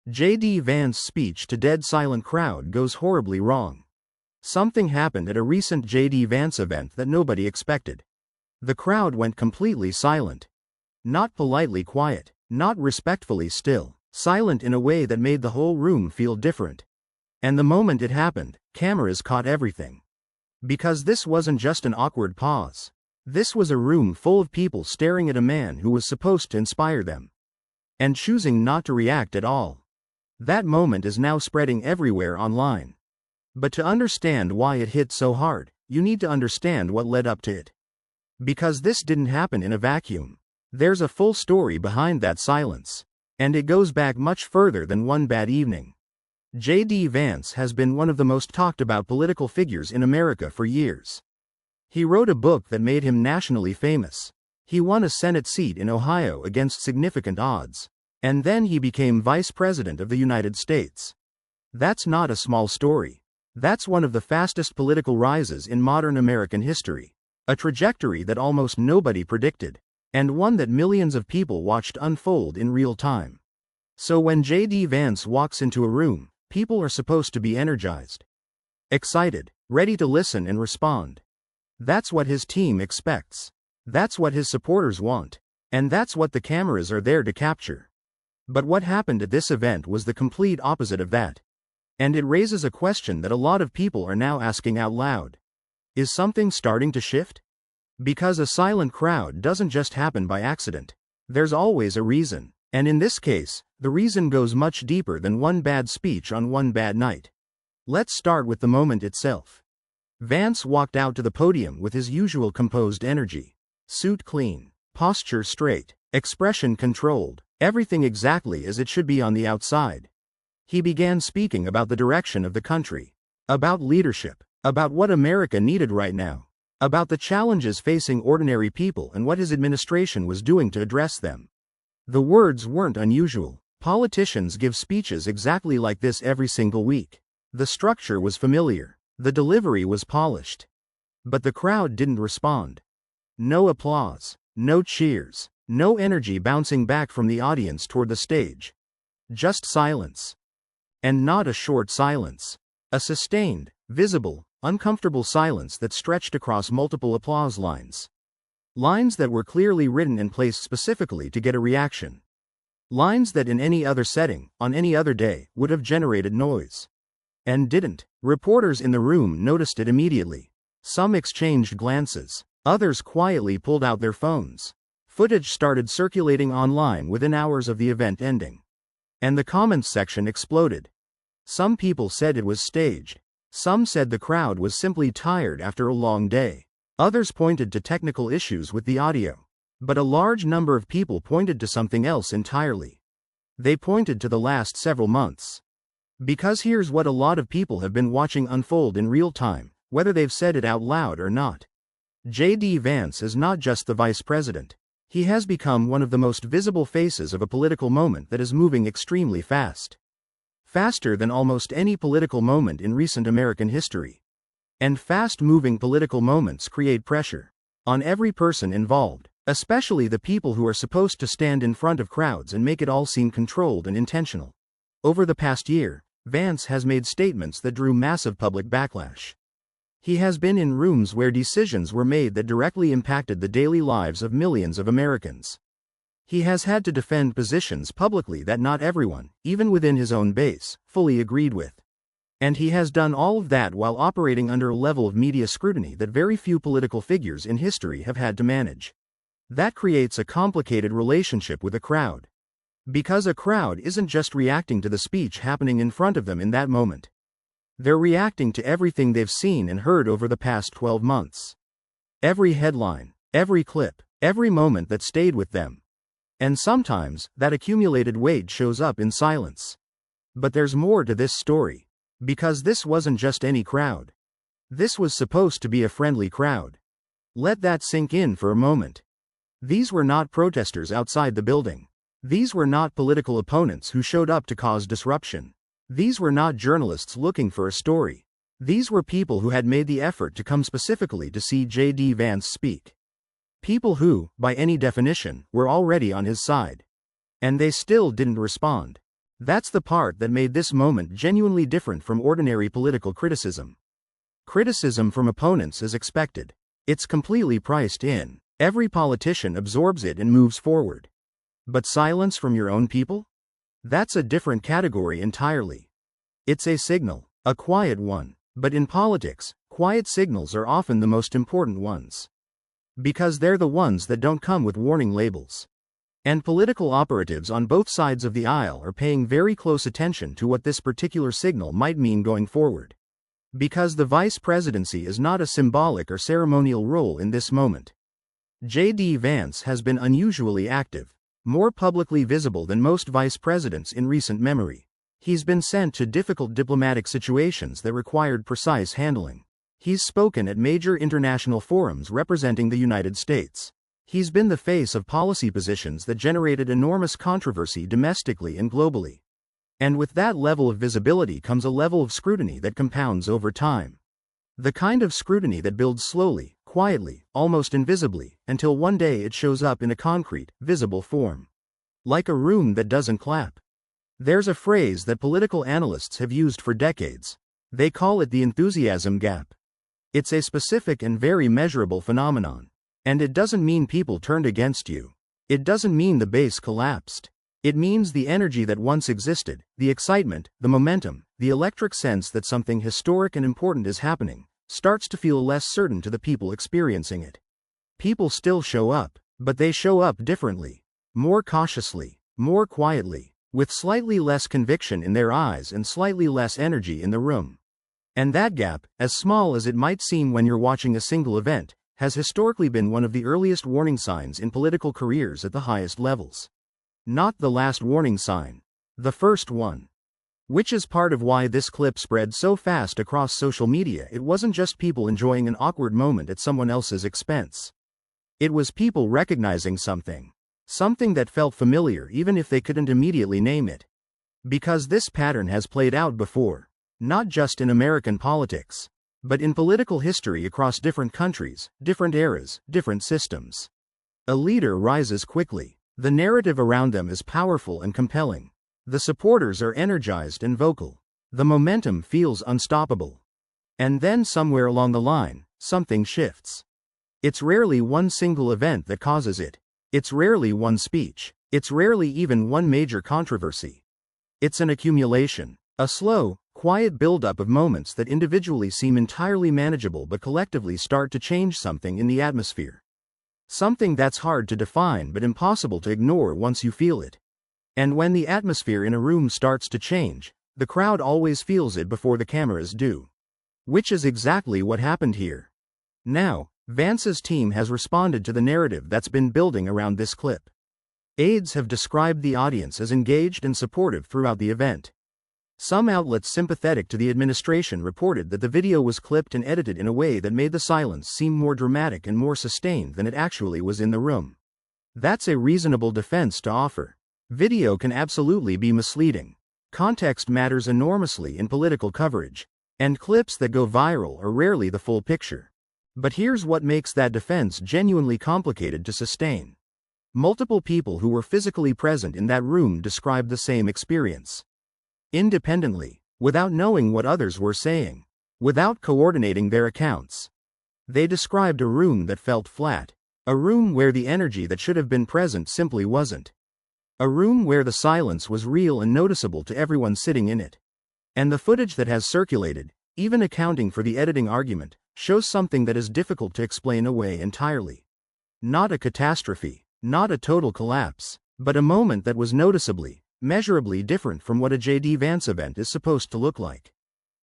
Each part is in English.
JD Vance's speech to dead silent crowd goes horribly wrong. Something happened at a recent JD Vance event that nobody expected. The crowd went completely silent. Not politely quiet, not respectfully still, silent in a way that made the whole room feel different. And the moment it happened, cameras caught everything. Because this wasn't just an awkward pause. This was a room full of people staring at a man who was supposed to inspire them. And choosing not to react at all. That moment is now spreading everywhere online. But to understand why it hit so hard, you need to understand what led up to it. Because this didn't happen in a vacuum. There's a full story behind that silence. And it goes back much further than one bad evening. JD Vance has been one of the most talked about political figures in America for years. He wrote a book that made him nationally famous. He won a Senate seat in Ohio against significant odds. And then he became Vice President of the United States. That's not a small story. That's one of the fastest political rises in modern American history. A trajectory that almost nobody predicted. And one that millions of people watched unfold in real time. So when JD Vance walks into a room, people are supposed to be energized. Excited, ready to listen and respond. That's what his team expects. That's what his supporters want. And that's what the cameras are there to capture. But what happened at this event was the complete opposite of that. And it raises a question that a lot of people are now asking out loud. Is something starting to shift? Because a silent crowd doesn't just happen by accident. There's always a reason. And in this case, the reason goes much deeper than one bad speech on one bad night. Let's start with the moment itself. Vance walked out to the podium with his usual composed energy. Suit clean, posture straight, expression controlled, everything exactly as it should be on the outside. He began speaking about the direction of the country, about leadership, about what America needed right now, about the challenges facing ordinary people and what his administration was doing to address them. The words weren't unusual. Politicians give speeches exactly like this every single week. The structure was familiar. The delivery was polished. But the crowd didn't respond. No applause, no cheers, no energy bouncing back from the audience toward the stage. Just silence. And not a short silence. A sustained, visible, uncomfortable silence that stretched across multiple applause lines. Lines that were clearly written and placed specifically to get a reaction. Lines that in any other setting, on any other day, would have generated noise. And didn't. Reporters in the room noticed it immediately. Some exchanged glances. Others quietly pulled out their phones. Footage started circulating online within hours of the event ending. And the comments section exploded. Some people said it was staged. Some said the crowd was simply tired after a long day. Others pointed to technical issues with the audio. But a large number of people pointed to something else entirely. They pointed to the last several months. Because here's what a lot of people have been watching unfold in real time, whether they've said it out loud or not. JD Vance is not just the vice president. He has become one of the most visible faces of a political moment that is moving extremely fast. Faster than almost any political moment in recent American history. And fast-moving political moments create pressure on every person involved, especially the people who are supposed to stand in front of crowds and make it all seem controlled and intentional. Over the past year, Vance has made statements that drew massive public backlash. He has been in rooms where decisions were made that directly impacted the daily lives of millions of Americans. He has had to defend positions publicly that not everyone, even within his own base, fully agreed with. And he has done all of that while operating under a level of media scrutiny that very few political figures in history have had to manage. That creates a complicated relationship with a crowd. Because a crowd isn't just reacting to the speech happening in front of them in that moment. They're reacting to everything they've seen and heard over the past 12 months. Every headline, every clip, every moment that stayed with them. And sometimes, that accumulated weight shows up in silence. But there's more to this story. Because this wasn't just any crowd. This was supposed to be a friendly crowd. Let that sink in for a moment. These were not protesters outside the building. These were not political opponents who showed up to cause disruption. These were not journalists looking for a story. These were people who had made the effort to come specifically to see JD Vance speak. People who, by any definition, were already on his side. And they still didn't respond. That's the part that made this moment genuinely different from ordinary political criticism. Criticism from opponents is expected. It's completely priced in. Every politician absorbs it and moves forward. But silence from your own people? That's a different category entirely. It's a signal, a quiet one, but in politics, quiet signals are often the most important ones. Because they're the ones that don't come with warning labels. And political operatives on both sides of the aisle are paying very close attention to what this particular signal might mean going forward. Because the vice presidency is not a symbolic or ceremonial role in this moment. JD Vance has been unusually active, more publicly visible than most vice presidents in recent memory. He's been sent to difficult diplomatic situations that required precise handling. He's spoken at major international forums representing the United States. He's been the face of policy positions that generated enormous controversy domestically and globally. And with that level of visibility comes a level of scrutiny that compounds over time. The kind of scrutiny that builds slowly, quietly, almost invisibly, until one day it shows up in a concrete, visible form. Like a room that doesn't clap. There's a phrase that political analysts have used for decades. They call it the enthusiasm gap. It's a specific and very measurable phenomenon. And it doesn't mean people turned against you. It doesn't mean the base collapsed. It means the energy that once existed, the excitement, the momentum, the electric sense that something historic and important is happening, starts to feel less certain to the people experiencing it. People still show up, but they show up differently. More cautiously, more quietly, with slightly less conviction in their eyes and slightly less energy in the room. And that gap, as small as it might seem when you're watching a single event, has historically been one of the earliest warning signs in political careers at the highest levels. Not the last warning sign. The first one. Which is part of why this clip spread so fast across social media. It wasn't just people enjoying an awkward moment at someone else's expense. It was people recognizing something. Something that felt familiar even if they couldn't immediately name it. Because this pattern has played out before. Not just in American politics. But in political history across different countries, different eras, different systems. A leader rises quickly. The narrative around them is powerful and compelling. The supporters are energized and vocal. The momentum feels unstoppable. And then somewhere along the line, something shifts. It's rarely one single event that causes it. It's rarely one speech. It's rarely even one major controversy. It's an accumulation. A slow, quiet buildup of moments that individually seem entirely manageable but collectively start to change something in the atmosphere. Something that's hard to define but impossible to ignore once you feel it. And when the atmosphere in a room starts to change, the crowd always feels it before the cameras do. Which is exactly what happened here. Now, Vance's team has responded to the narrative that's been building around this clip. Aides have described the audience as engaged and supportive throughout the event. Some outlets sympathetic to the administration reported that the video was clipped and edited in a way that made the silence seem more dramatic and more sustained than it actually was in the room. That's a reasonable defense to offer. Video can absolutely be misleading. Context matters enormously in political coverage, and clips that go viral are rarely the full picture. But here's what makes that defense genuinely complicated to sustain. Multiple people who were physically present in that room described the same experience. Independently, without knowing what others were saying, without coordinating their accounts. They described a room that felt flat, a room where the energy that should have been present simply wasn't. A room where the silence was real and noticeable to everyone sitting in it. And the footage that has circulated, even accounting for the editing argument, shows something that is difficult to explain away entirely. Not a catastrophe, not a total collapse, but a moment that was noticeably, measurably different from what a JD Vance event is supposed to look like.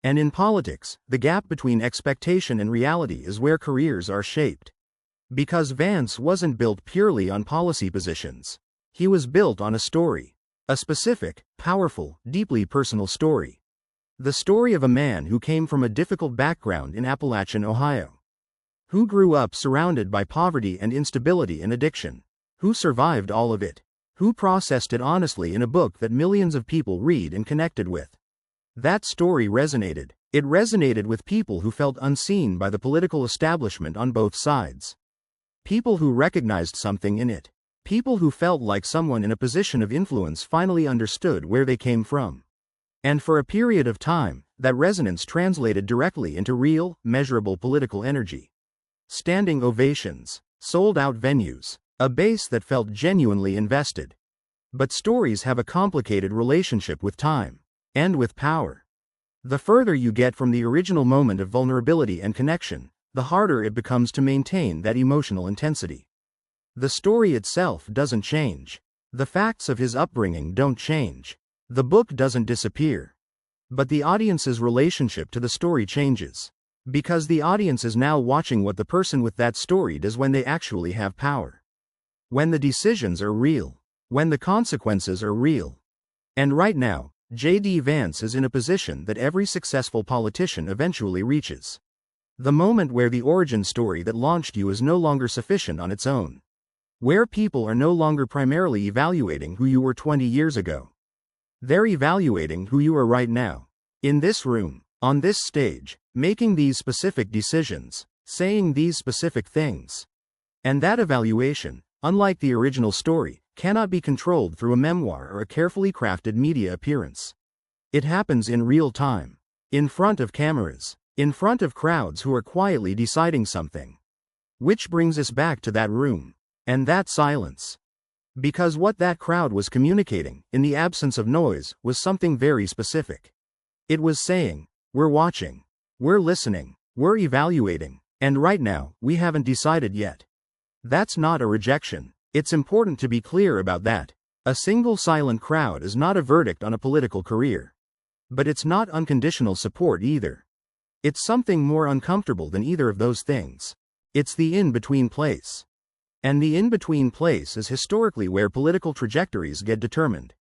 And in politics, the gap between expectation and reality is where careers are shaped. Because Vance wasn't built purely on policy positions. He was built on a story. A specific, powerful, deeply personal story. The story of a man who came from a difficult background in Appalachian, Ohio. Who grew up surrounded by poverty and instability and addiction. Who survived all of it. Who processed it honestly in a book that millions of people read and connected with. That story resonated. It resonated with people who felt unseen by the political establishment on both sides. People who recognized something in it. People who felt like someone in a position of influence finally understood where they came from. And for a period of time, that resonance translated directly into real, measurable political energy. Standing ovations, sold-out venues, a base that felt genuinely invested. But stories have a complicated relationship with time, and with power. The further you get from the original moment of vulnerability and connection, the harder it becomes to maintain that emotional intensity. The story itself doesn't change. The facts of his upbringing don't change. The book doesn't disappear. But the audience's relationship to the story changes. Because the audience is now watching what the person with that story does when they actually have power. When the decisions are real. When the consequences are real. And right now, JD Vance is in a position that every successful politician eventually reaches. The moment where the origin story that launched you is no longer sufficient on its own. Where people are no longer primarily evaluating who you were 20 years ago. They're evaluating who you are right now. In this room, on this stage, making these specific decisions, saying these specific things. And that evaluation, unlike the original story, cannot be controlled through a memoir or a carefully crafted media appearance. It happens in real time. In front of cameras. In front of crowds who are quietly deciding something. Which brings us back to that room. And that silence. Because what that crowd was communicating, in the absence of noise, was something very specific. It was saying, we're watching, we're listening, we're evaluating, and right now, we haven't decided yet. That's not a rejection. It's important to be clear about that. A single silent crowd is not a verdict on a political career. But it's not unconditional support either. It's something more uncomfortable than either of those things. It's the in-between place. And the in-between place is historically where political trajectories get determined.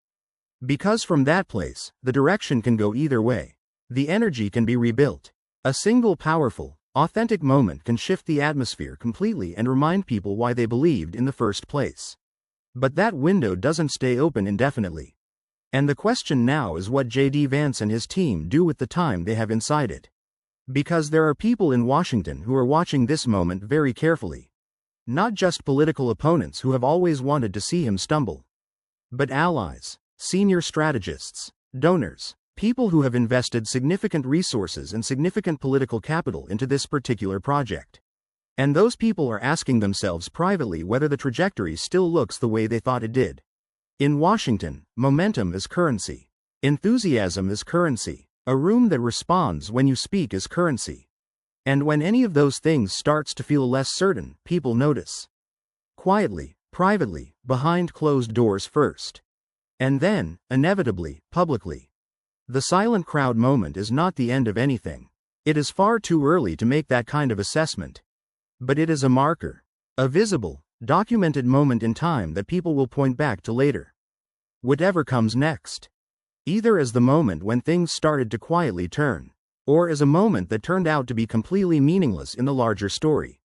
Because from that place, the direction can go either way. The energy can be rebuilt. A single powerful, authentic moment can shift the atmosphere completely and remind people why they believed in the first place. But that window doesn't stay open indefinitely. And the question now is what JD Vance and his team do with the time they have inside it. Because there are people in Washington who are watching this moment very carefully. Not just political opponents who have always wanted to see him stumble. But allies, senior strategists, donors, people who have invested significant resources and significant political capital into this particular project. And those people are asking themselves privately whether the trajectory still looks the way they thought it did. In Washington, momentum is currency. Enthusiasm is currency. A room that responds when you speak is currency. And when any of those things starts to feel less certain, people notice. Quietly, privately, behind closed doors first. And then, inevitably, publicly. The silent crowd moment is not the end of anything. It is far too early to make that kind of assessment. But it is a marker. A visible, documented moment in time that people will point back to later. Whatever comes next. Either as the moment when things started to quietly turn. Or as a moment that turned out to be completely meaningless in the larger story.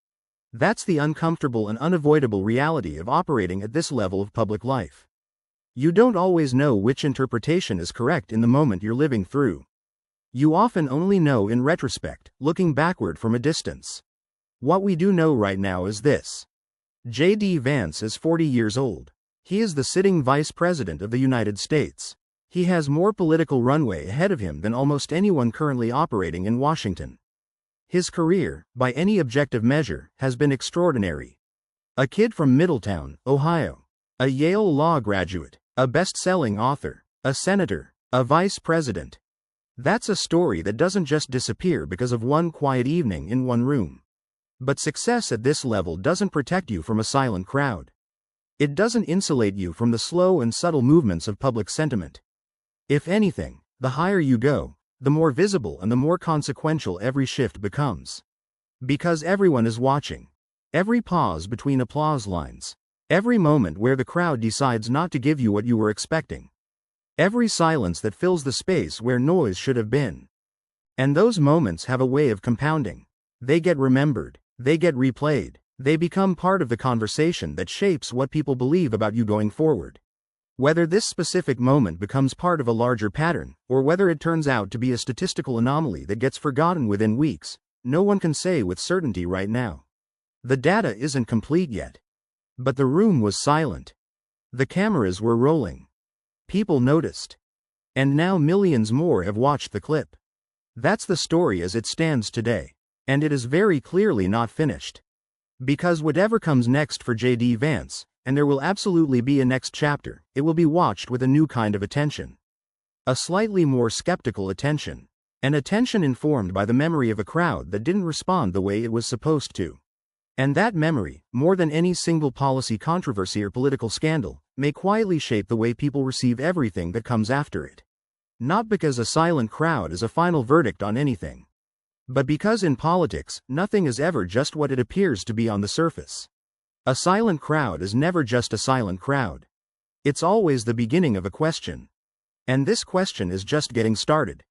That's the uncomfortable and unavoidable reality of operating at this level of public life. You don't always know which interpretation is correct in the moment you're living through. You often only know in retrospect, looking backward from a distance. What we do know right now is this. JD Vance is 40 years old. He is the sitting Vice President of the United States. He has more political runway ahead of him than almost anyone currently operating in Washington. His career, by any objective measure, has been extraordinary. A kid from Middletown, Ohio. A Yale law graduate. A best-selling author. A senator. A vice president. That's a story that doesn't just disappear because of one quiet evening in one room. But success at this level doesn't protect you from a silent crowd. It doesn't insulate you from the slow and subtle movements of public sentiment. If anything, the higher you go, the more visible and the more consequential every shift becomes. Because everyone is watching. Every pause between applause lines. Every moment where the crowd decides not to give you what you were expecting. Every silence that fills the space where noise should have been. And those moments have a way of compounding. They get remembered. They get replayed. They become part of the conversation that shapes what people believe about you going forward. Whether this specific moment becomes part of a larger pattern, or whether it turns out to be a statistical anomaly that gets forgotten within weeks, no one can say with certainty right now. The data isn't complete yet. But the room was silent. The cameras were rolling. People noticed. And now millions more have watched the clip. That's the story as it stands today. And it is very clearly not finished. Because whatever comes next for JD Vance, and there will absolutely be a next chapter, it will be watched with a new kind of attention. A slightly more skeptical attention. An attention informed by the memory of a crowd that didn't respond the way it was supposed to. And that memory, more than any single policy controversy or political scandal, may quietly shape the way people receive everything that comes after it. Not because a silent crowd is a final verdict on anything. But because in politics, nothing is ever just what it appears to be on the surface. A silent crowd is never just a silent crowd. It's always the beginning of a question. And this question is just getting started.